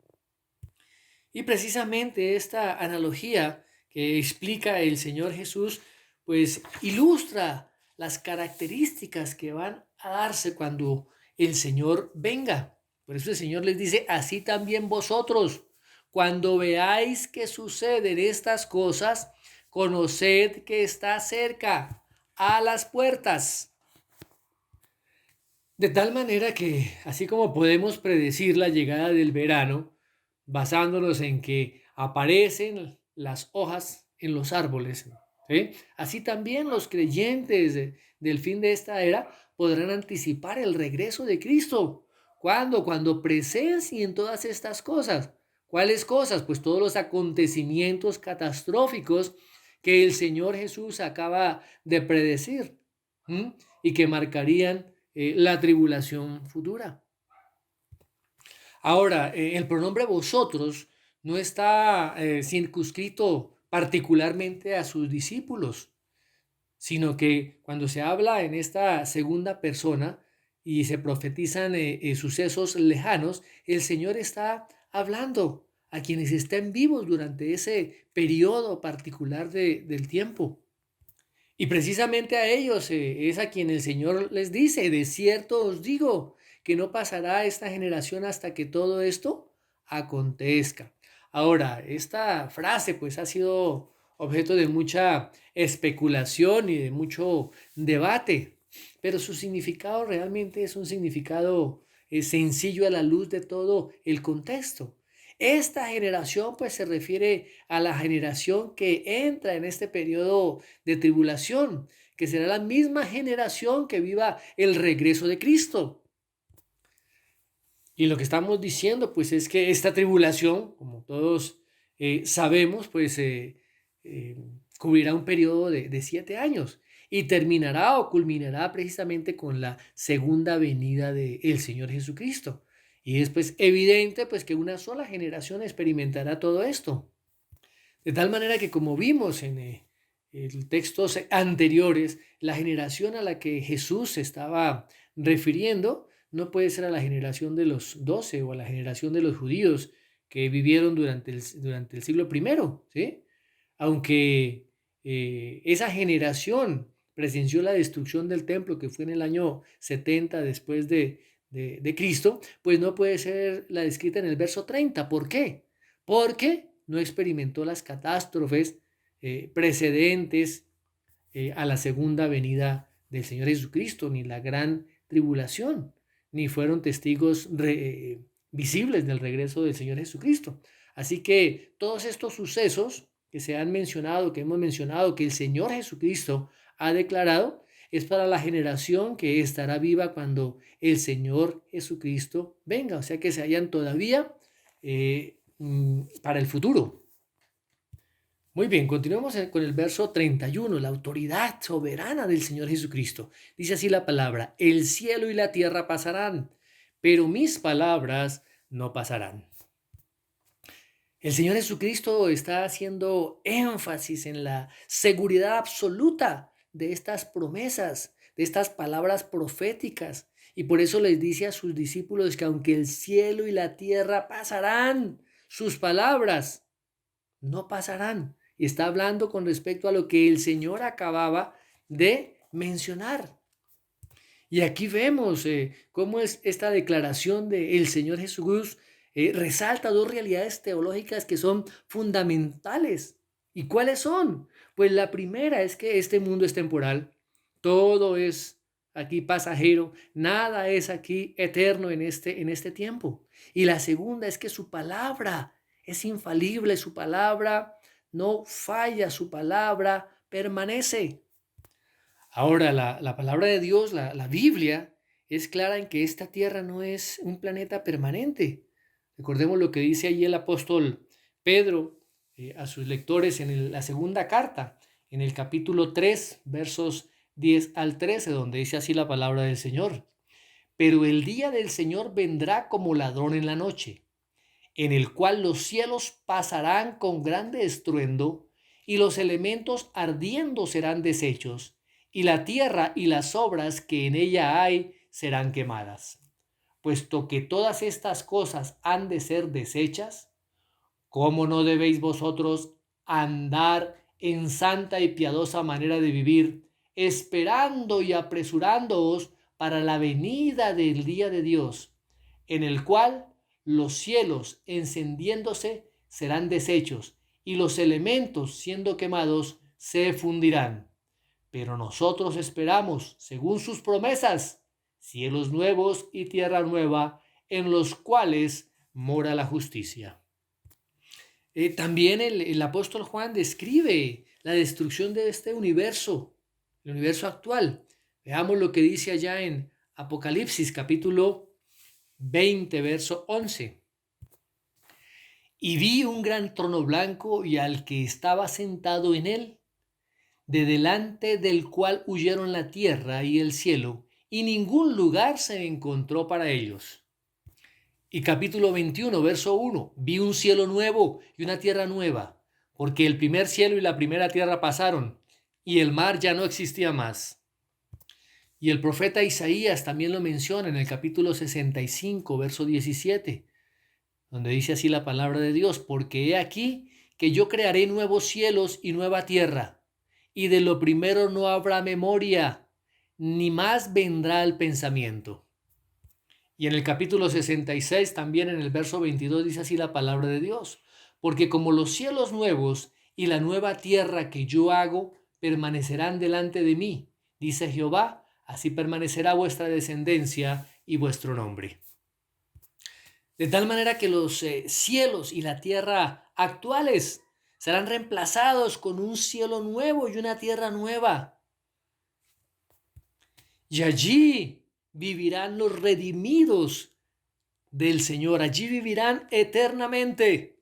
Y precisamente esta analogía que explica el Señor Jesús, pues ilustra las características que van a darse cuando el Señor venga. Por eso el Señor les dice, así también vosotros, cuando veáis que suceden estas cosas, conoced que está cerca, a las puertas. De tal manera que, así como podemos predecir la llegada del verano, basándonos en que aparecen las hojas en los árboles, ¿sí? Así también los creyentes del fin de esta era podrán anticipar el regreso de Cristo. ¿Cuándo? Cuando presencien todas estas cosas. ¿Cuáles cosas? Pues todos los acontecimientos catastróficos que el Señor Jesús acaba de predecir, ¿m? Y que marcarían la tribulación futura. Ahora, el pronombre vosotros no está circunscrito particularmente a sus discípulos, sino que cuando se habla en esta segunda persona y se profetizan sucesos lejanos, el Señor está hablando a quienes estén vivos durante ese periodo particular del tiempo. Y precisamente a ellos es a quien el Señor les dice, de cierto os digo, que no pasará esta generación hasta que todo esto acontezca. Ahora, esta frase pues ha sido objeto de mucha especulación y de mucho debate, pero su significado realmente es un significado sencillo a la luz de todo el contexto. Esta generación pues se refiere a la generación que entra en este periodo de tribulación, que será la misma generación que viva el regreso de Cristo. Y lo que estamos diciendo pues es que esta tribulación, como todos sabemos, pues cubrirá un periodo de 7 años y terminará o culminará precisamente con la segunda venida del Señor Jesucristo. Y es pues evidente pues que una sola generación experimentará todo esto. De tal manera que como vimos en textos anteriores, la generación a la que Jesús se estaba refiriendo no puede ser a la generación de los 12 o a la generación de los judíos que vivieron durante el siglo I, ¿sí? Aunque esa generación presenció la destrucción del templo que fue en el año 70 después de Cristo, pues no puede ser la descrita en el verso 30. ¿Por qué? Porque no experimentó las catástrofes precedentes a la segunda venida del Señor Jesucristo, ni la gran tribulación, ni fueron testigos visibles del regreso del Señor Jesucristo. Así que todos estos sucesos que se han mencionado, que hemos mencionado, que el Señor Jesucristo ha declarado, es para la generación que estará viva cuando el Señor Jesucristo venga, o sea que se hallan todavía para el futuro. Muy bien, continuemos con el verso 31, la autoridad soberana del Señor Jesucristo. Dice así la palabra, el cielo y la tierra pasarán, pero mis palabras no pasarán. El Señor Jesucristo está haciendo énfasis en la seguridad absoluta de estas promesas, de estas palabras proféticas. Y por eso les dice a sus discípulos que aunque el cielo y la tierra pasarán, sus palabras no pasarán. Y está hablando con respecto a lo que el Señor acababa de mencionar. Y aquí vemos cómo es esta declaración del Señor Jesús resalta dos realidades teológicas que son fundamentales. ¿Y cuáles son? Pues la primera es que este mundo es temporal. Todo es aquí pasajero, nada es aquí eterno en este tiempo. Y la segunda es que su palabra es infalible, su palabra no falla, su palabra permanece. Ahora, la palabra de Dios, la Biblia, es clara en que esta tierra no es un planeta permanente. Recordemos lo que dice allí el apóstol Pedro a sus lectores en la segunda carta, en el capítulo 3, versos 10 al 13, donde dice así la palabra del Señor. Pero el día del Señor vendrá como ladrón en la noche, en el cual los cielos pasarán con grande estruendo, y los elementos ardiendo serán deshechos, y la tierra y las obras que en ella hay serán quemadas. Puesto que todas estas cosas han de ser deshechas, ¿cómo no debéis vosotros andar en santa y piadosa manera de vivir, esperando y apresurándoos para la venida del día de Dios, en el cual los cielos encendiéndose serán deshechos y los elementos siendo quemados se fundirán? Pero nosotros esperamos, según sus promesas, cielos nuevos y tierra nueva, en los cuales mora la justicia. También el apóstol Juan describe la destrucción de este universo, el universo actual. Veamos lo que dice allá en Apocalipsis capítulo 20, verso 11. Y vi un gran trono blanco y al que estaba sentado en él, de delante del cual huyeron la tierra y el cielo, y ningún lugar se encontró para ellos. Y capítulo 21, verso 1, vi un cielo nuevo y una tierra nueva, porque el primer cielo y la primera tierra pasaron, y el mar ya no existía más. Y el profeta Isaías también lo menciona en el capítulo 65, verso 17, donde dice así la palabra de Dios, porque he aquí que yo crearé nuevos cielos y nueva tierra, y de lo primero no habrá memoria, ni más vendrá el pensamiento. Y en el capítulo 66, también en el verso 22, dice así la palabra de Dios, porque como los cielos nuevos y la nueva tierra que yo hago permanecerán delante de mí, dice Jehová, así permanecerá vuestra descendencia y vuestro nombre. De tal manera que los cielos y la tierra actuales serán reemplazados con un cielo nuevo y una tierra nueva. Y allí vivirán los redimidos del Señor, allí vivirán eternamente.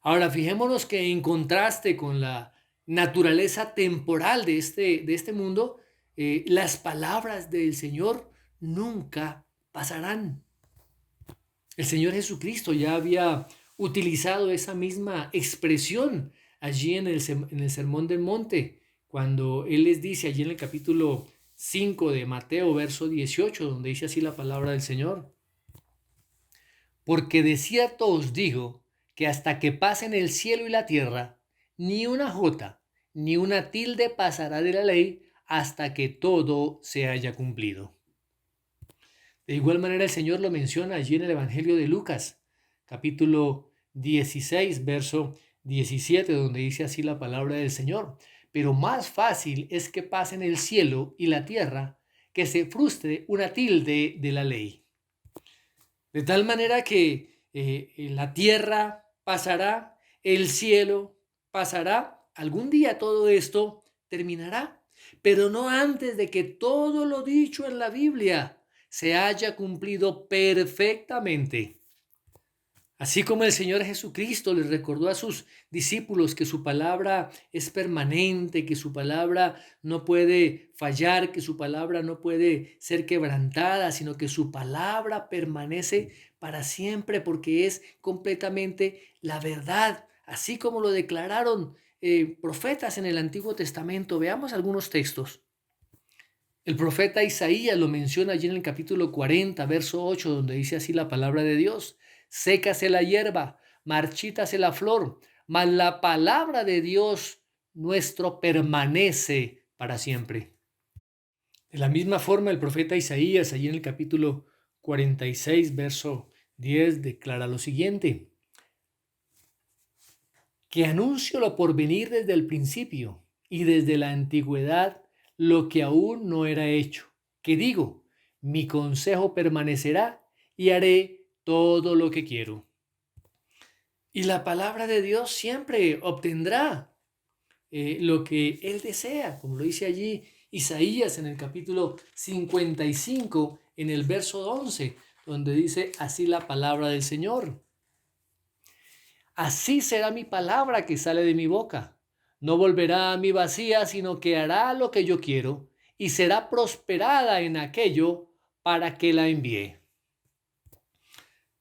Ahora, fijémonos que en contraste con la naturaleza temporal de este mundo, las palabras del Señor nunca pasarán. El Señor Jesucristo ya había utilizado esa misma expresión allí en el Sermón del Monte, cuando Él les dice allí en el capítulo 5 de Mateo, verso 18, donde dice así la palabra del Señor. Porque de cierto os digo que hasta que pasen el cielo y la tierra, ni una jota, ni una tilde pasará de la ley hasta que todo se haya cumplido. De igual manera el Señor lo menciona allí en el Evangelio de Lucas, capítulo 16, verso 17, donde dice así la palabra del Señor. Pero más fácil es que pasen el cielo y la tierra que se frustre una tilde de la ley. De tal manera que la tierra pasará, el cielo pasará, algún día todo esto terminará, pero no antes de que todo lo dicho en la Biblia se haya cumplido perfectamente. Así como el Señor Jesucristo les recordó a sus discípulos que su palabra es permanente, que su palabra no puede fallar, que su palabra no puede ser quebrantada, sino que su palabra permanece para siempre porque es completamente la verdad, así como lo declararon profetas en el Antiguo Testamento. Veamos algunos textos. El profeta Isaías lo menciona allí en el capítulo 40, verso 8, donde dice así la palabra de Dios. Sécase la hierba, marchítase la flor, mas la palabra de Dios nuestro permanece para siempre. De la misma forma, el profeta Isaías, allí en el capítulo 46, verso 10, declara lo siguiente. Que anuncio lo por venir desde el principio y desde la antigüedad lo que aún no era hecho, que digo, mi consejo permanecerá y haré todo lo que quiero. Y la palabra de Dios siempre obtendrá lo que Él desea, como lo dice allí Isaías en el capítulo 55, en el verso 11, donde dice así la palabra del Señor. Así será mi palabra que sale de mi boca. No volverá a mí vacía, sino que hará lo que yo quiero y será prosperada en aquello para que la envíe.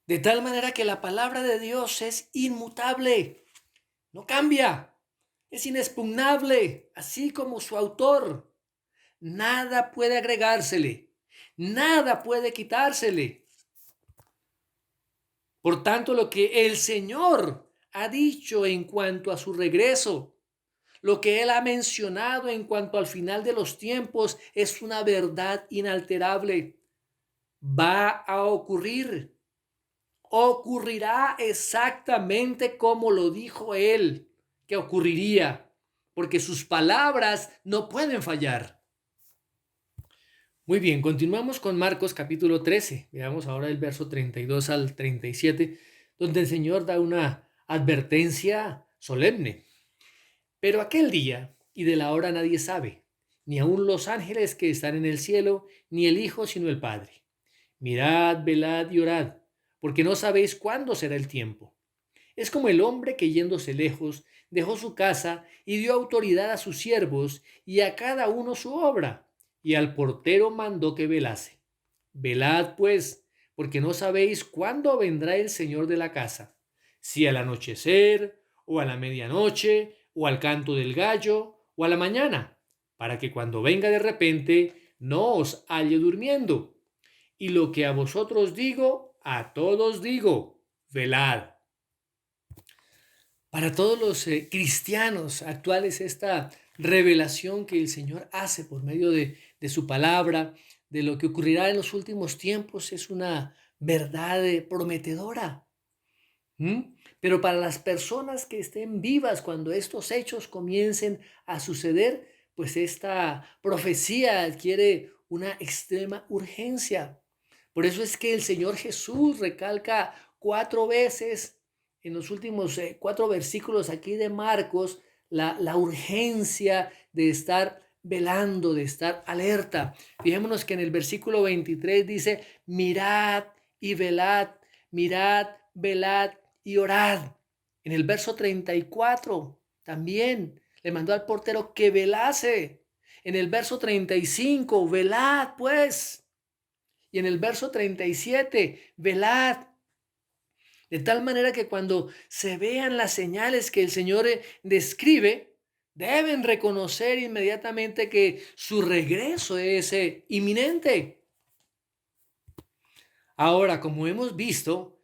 De tal manera que la palabra de Dios es inmutable, no cambia, es inexpugnable, así como su autor. Nada puede agregársele, nada puede quitársele. Por tanto, lo que el Señor ha dicho en cuanto a su regreso, lo que Él ha mencionado en cuanto al final de los tiempos, es una verdad inalterable. Va a ocurrir. Ocurrirá exactamente como lo dijo Él que ocurriría, porque sus palabras no pueden fallar. Muy bien, continuamos con Marcos capítulo 13. Veamos ahora el verso 32 al 37, donde el Señor da una advertencia solemne. Pero aquel día y de la hora nadie sabe, ni aun los ángeles que están en el cielo, ni el Hijo, sino el Padre. Mirad, velad y orad, porque no sabéis cuándo será el tiempo. Es como el hombre que yéndose lejos dejó su casa y dio autoridad a sus siervos y a cada uno su obra, y al portero mandó que velase. Velad pues, porque no sabéis cuándo vendrá el Señor de la casa, si al anochecer, o a la medianoche, o al canto del gallo, o a la mañana, para que cuando venga de repente no os halle durmiendo. Y lo que a vosotros digo, a todos digo, velad. Para todos los cristianos actuales, esta revelación que el Señor hace por medio de su palabra, de lo que ocurrirá en los últimos tiempos, es una verdad prometedora. Pero para las personas que estén vivas cuando estos hechos comiencen a suceder, pues esta profecía adquiere una extrema urgencia. Por eso es que el Señor Jesús recalca 4 veces en los últimos 4 versículos aquí de Marcos la urgencia de estar velando, de estar alerta. Fijémonos que en el versículo 23 dice, mirad y velad, mirad, velad y orad. En el verso 34 también le mandó al portero que velase. En el verso 35, velad pues. Y en el verso 37, velad. De tal manera que cuando se vean las señales que el Señor describe, deben reconocer inmediatamente que su regreso es inminente. Ahora, como hemos visto,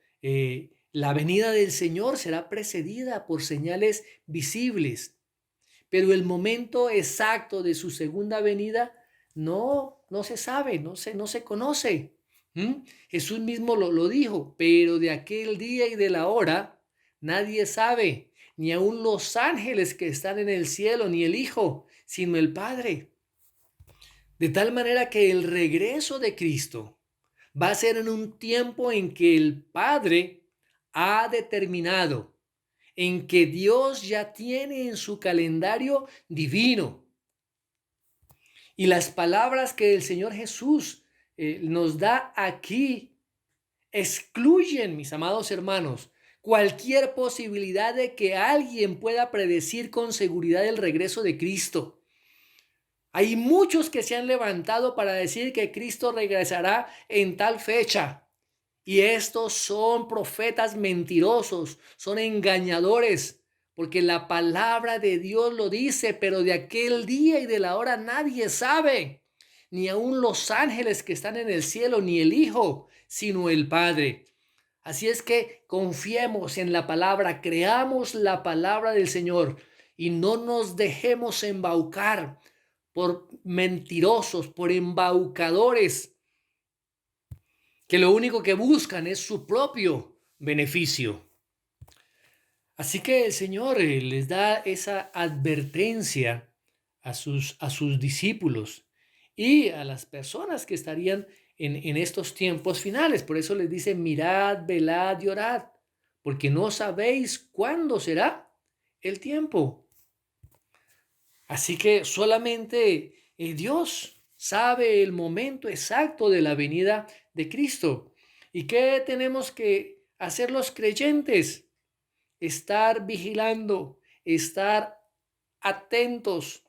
la venida del Señor será precedida por señales visibles, pero el momento exacto de su segunda venida no se sabe, no se conoce. Jesús mismo lo dijo, pero de aquel día y de la hora nadie sabe, ni aun los ángeles que están en el cielo, ni el Hijo, sino el Padre. De tal manera que el regreso de Cristo va a ser en un tiempo en que el Padre ha determinado, en que Dios ya tiene en su calendario divino. Y las palabras que el Señor Jesús nos da aquí excluyen, mis amados hermanos, cualquier posibilidad de que alguien pueda predecir con seguridad el regreso de Cristo. Hay muchos que se han levantado para decir que Cristo regresará en tal fecha. Y estos son profetas mentirosos, son engañadores, porque la palabra de Dios lo dice, pero de aquel día y de la hora nadie sabe, ni aun los ángeles que están en el cielo, ni el Hijo, sino el Padre. Así es que confiemos en la palabra, creamos la palabra del Señor y no nos dejemos embaucar por mentirosos, por embaucadores, que lo único que buscan es su propio beneficio. Así que el Señor les da esa advertencia a sus discípulos y a las personas que estarían en estos tiempos finales. Por eso les dice, mirad, velad y orad, porque no sabéis cuándo será el tiempo. Así que solamente Dios sabe el momento exacto de la venida de Cristo. ¿Y qué tenemos que hacer los creyentes? Estar vigilando, estar atentos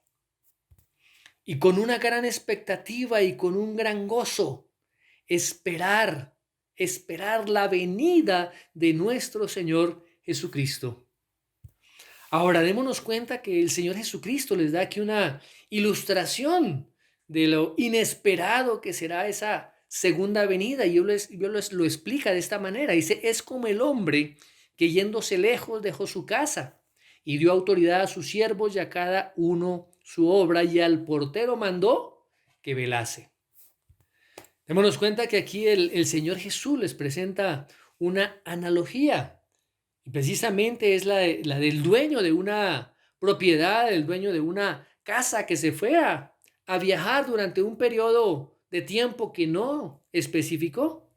y con una gran expectativa y con un gran gozo, esperar la venida de nuestro Señor Jesucristo. Ahora, démonos cuenta que el Señor Jesucristo les da aquí una ilustración de lo inesperado que será esa segunda venida. Y lo explica de esta manera. Dice, es como el hombre que yéndose lejos dejó su casa y dio autoridad a sus siervos y a cada uno su obra, y al portero mandó que velase. Démonos cuenta que aquí el Señor Jesús les presenta una analogía. Y precisamente es la del dueño de una propiedad, el dueño de una casa que se fue a viajar durante un periodo de tiempo que no especificó.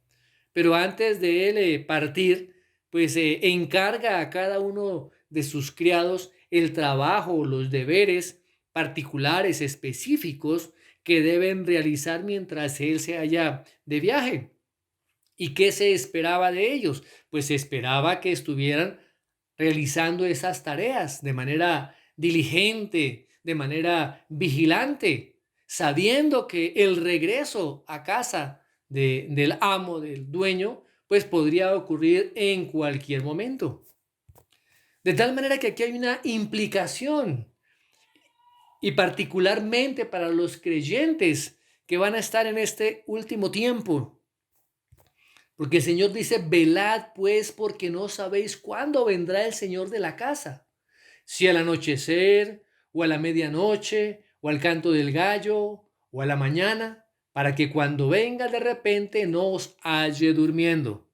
Pero antes de él partir, pues encarga a cada uno de sus criados el trabajo, los deberes particulares, específicos que deben realizar mientras él se haya de viaje. ¿Y qué se esperaba de ellos? Pues se esperaba que estuvieran realizando esas tareas de manera diligente, de manera vigilante, sabiendo que el regreso a casa del amo, del dueño, pues podría ocurrir en cualquier momento. De tal manera que aquí hay una implicación, y particularmente para los creyentes que van a estar en este último tiempo. Porque el Señor dice, velad pues, porque no sabéis cuándo vendrá el Señor de la casa. Si al anochecer, o a la medianoche, o al canto del gallo, o a la mañana, para que cuando venga de repente no os halle durmiendo.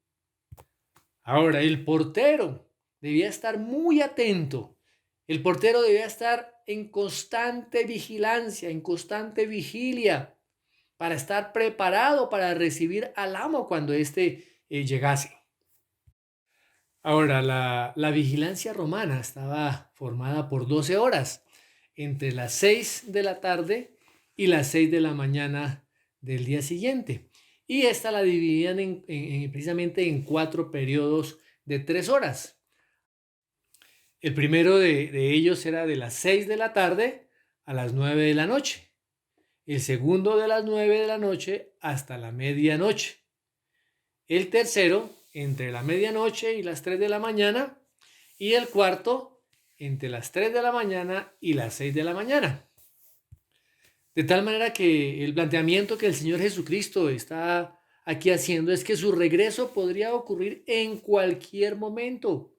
Ahora, el portero debía estar muy atento. El portero debía estar en constante vigilancia, en constante vigilia, para estar preparado para recibir al amo cuando éste llegase. Ahora, la vigilancia romana estaba formada por 12 horas, entre las 6 de la tarde y las 6 de la mañana del día siguiente. Y esta la dividían precisamente en 4 periodos de 3 horas. El primero de ellos era de las 6 de la tarde a las 9 de la noche. El segundo de las 9 de la noche hasta la medianoche. El tercero entre la medianoche y las 3 de la mañana. Y el cuarto entre las 3 de la mañana y las 6 de la mañana. De tal manera que el planteamiento que el Señor Jesucristo está aquí haciendo es que su regreso podría ocurrir en cualquier momento,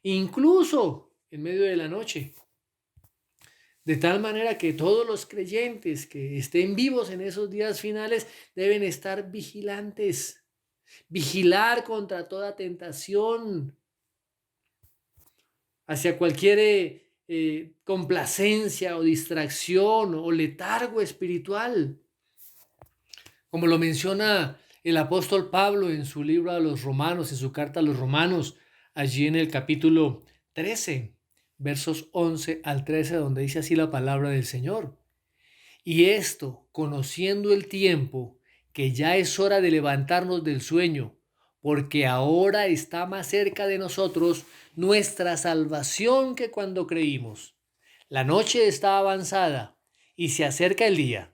incluso en medio de la noche. De tal manera que todos los creyentes que estén vivos en esos días finales deben estar vigilantes, vigilar contra toda tentación, hacia cualquier complacencia o distracción o letargo espiritual. Como lo menciona el apóstol Pablo en su libro a los Romanos, en su carta a los Romanos, allí en el capítulo 13, versos 11 al 13, donde dice así la palabra del Señor. Y esto, conociendo el tiempo, que ya es hora de levantarnos del sueño, porque ahora está más cerca de nosotros nuestra salvación que cuando creímos. La noche está avanzada y se acerca el día.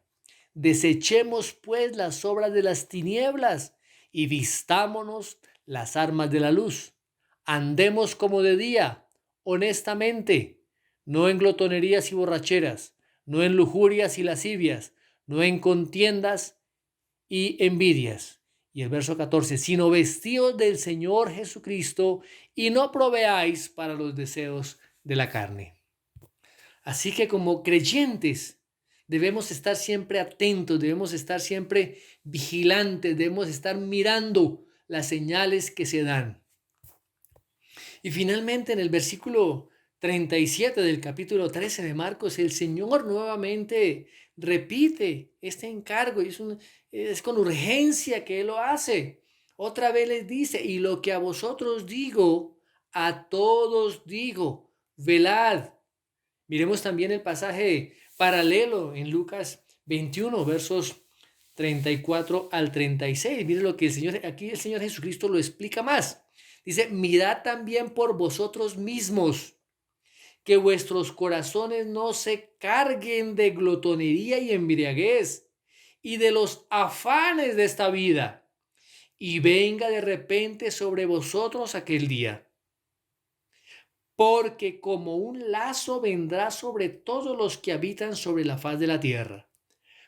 Desechemos pues las obras de las tinieblas y vistámonos las armas de la luz. Andemos como de día, honestamente, no en glotonerías y borracheras, no en lujurias y lascivias, no en contiendas y envidias. Y el verso 14, sino vestíos del Señor Jesucristo y no proveáis para los deseos de la carne. Así que como creyentes debemos estar siempre atentos, debemos estar siempre vigilantes, debemos estar mirando las señales que se dan. Y finalmente en el versículo 37 del capítulo 13 de Marcos, el Señor nuevamente repite este encargo y es con urgencia que Él lo hace. Otra vez les dice, y lo que a vosotros digo, a todos digo, velad. Miremos también el pasaje paralelo en Lucas 21, versos 34 al 36. Mire lo que aquí el Señor Jesucristo lo explica más. Dice, mirad también por vosotros mismos, que vuestros corazones no se carguen de glotonería y embriaguez y de los afanes de esta vida, y venga de repente sobre vosotros aquel día. Porque como un lazo vendrá sobre todos los que habitan sobre la faz de la tierra.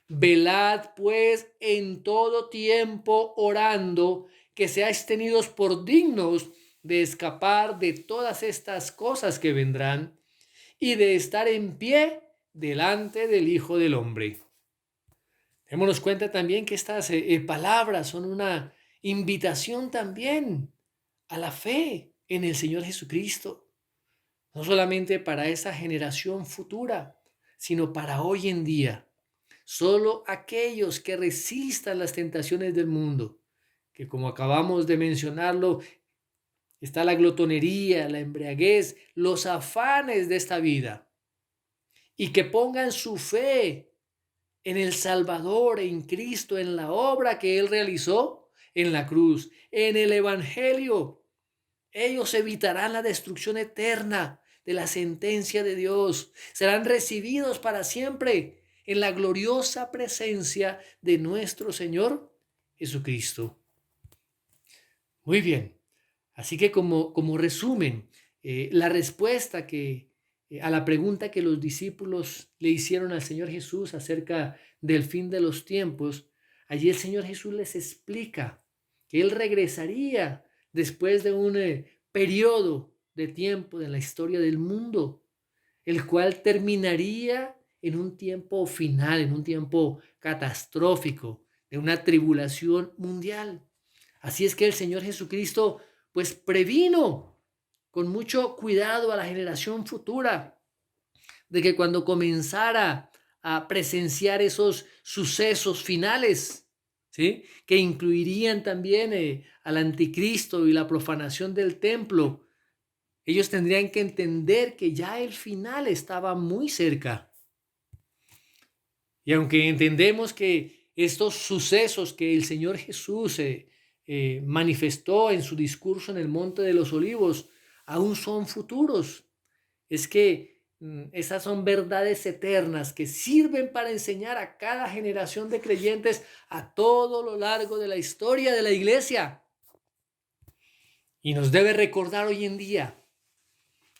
Velad pues en todo tiempo orando, que seáis tenidos por dignos de escapar de todas estas cosas que vendrán y de estar en pie delante del Hijo del Hombre. Démonos cuenta también que estas palabras son una invitación también a la fe en el Señor Jesucristo, no solamente para esa generación futura, sino para hoy en día. Solo aquellos que resistan las tentaciones del mundo, que como acabamos de mencionarlo, está la glotonería, la embriaguez, los afanes de esta vida, y que pongan su fe en el Salvador, en Cristo, en la obra que Él realizó en la cruz, en el Evangelio. Ellos evitarán la destrucción eterna de la sentencia de Dios. Serán recibidos para siempre en la gloriosa presencia de nuestro Señor Jesucristo. Muy bien. Así que como resumen, la respuesta a la pregunta que los discípulos le hicieron al Señor Jesús acerca del fin de los tiempos, allí el Señor Jesús les explica que Él regresaría después de un periodo de tiempo en la historia del mundo, el cual terminaría en un tiempo final, en un tiempo catastrófico, de una tribulación mundial. Así es que el Señor Jesucristo pues previno con mucho cuidado a la generación futura de que cuando comenzara a presenciar esos sucesos finales, ¿sí?, que incluirían también al anticristo y la profanación del templo, ellos tendrían que entender que ya el final estaba muy cerca. Y aunque entendemos que estos sucesos que el Señor Jesús manifestó en su discurso en el Monte de los Olivos aún son futuros, es que esas son verdades eternas que sirven para enseñar a cada generación de creyentes a todo lo largo de la historia de la iglesia. Y nos debe recordar hoy en día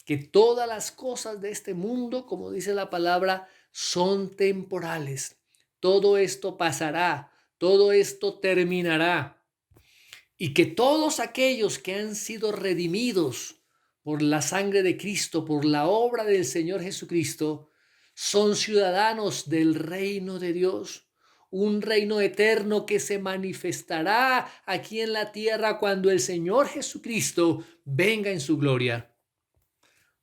que todas las cosas de este mundo, como dice la palabra, son temporales. Todo esto pasará, todo esto terminará. Y que todos aquellos que han sido redimidos por la sangre de Cristo, por la obra del Señor Jesucristo, son ciudadanos del reino de Dios, un reino eterno que se manifestará aquí en la tierra cuando el Señor Jesucristo venga en su gloria.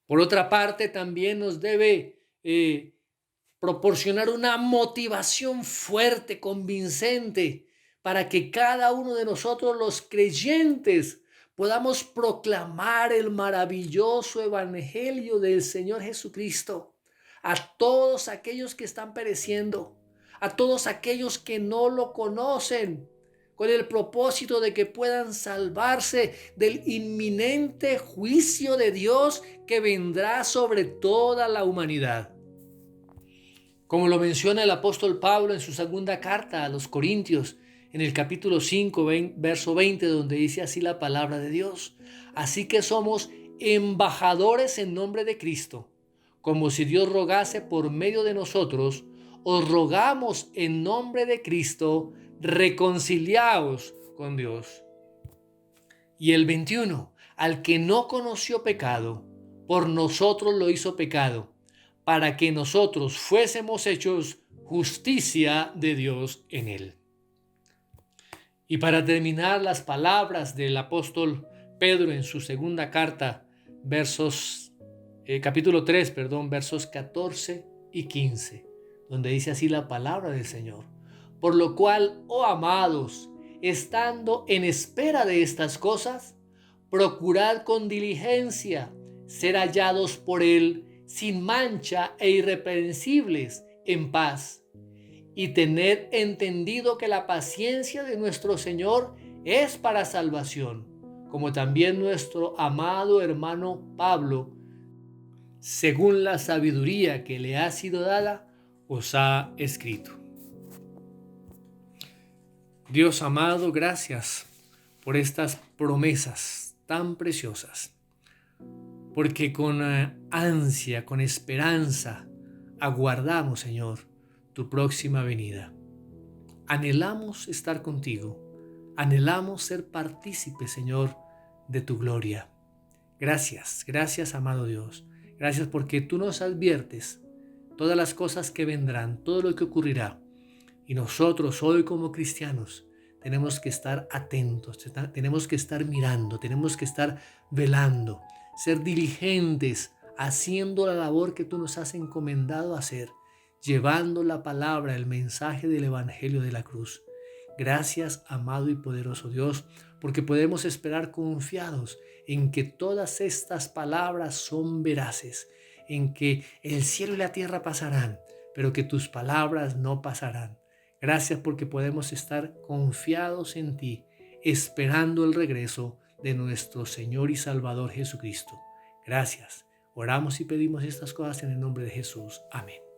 Por otra parte, también nos debe proporcionar una motivación fuerte, convincente, para que cada uno de nosotros, los creyentes, podamos proclamar el maravilloso evangelio del Señor Jesucristo a todos aquellos que están pereciendo, a todos aquellos que no lo conocen, con el propósito de que puedan salvarse del inminente juicio de Dios que vendrá sobre toda la humanidad. Como lo menciona el apóstol Pablo en su segunda carta a los Corintios, en el capítulo 5, verso 20, donde dice así la palabra de Dios: así que somos embajadores en nombre de Cristo, como si Dios rogase por medio de nosotros. Os rogamos en nombre de Cristo, reconciliaos con Dios. Y el 21, al que no conoció pecado, por nosotros lo hizo pecado, para que nosotros fuésemos hechos justicia de Dios en él. Y para terminar, las palabras del apóstol Pedro en su segunda carta, versos capítulo 3, perdón, versos 14 y 15, donde dice así la palabra del Señor. Por lo cual, oh amados, estando en espera de estas cosas, procurad con diligencia ser hallados por Él sin mancha e irreprensibles en paz, y tened entendido que la paciencia de nuestro Señor es para salvación, como también nuestro amado hermano Pablo, según la sabiduría que le ha sido dada, os ha escrito. Dios amado, gracias por estas promesas tan preciosas, porque con ansia, con esperanza, aguardamos, Señor, tu próxima venida. Anhelamos estar contigo, anhelamos ser partícipes, Señor, de tu gloria. Gracias, gracias, amado Dios. Gracias porque tú nos adviertes todas las cosas que vendrán, todo lo que ocurrirá. Y nosotros hoy como cristianos tenemos que estar atentos, tenemos que estar mirando, tenemos que estar velando, ser diligentes, haciendo la labor que tú nos has encomendado hacer, llevando la palabra, el mensaje del Evangelio de la cruz. Gracias, amado y poderoso Dios, porque podemos esperar confiados en que todas estas palabras son veraces, en que el cielo y la tierra pasarán, pero que tus palabras no pasarán. Gracias porque podemos estar confiados en ti, esperando el regreso de nuestro Señor y Salvador Jesucristo. Gracias. Oramos y pedimos estas cosas en el nombre de Jesús. Amén.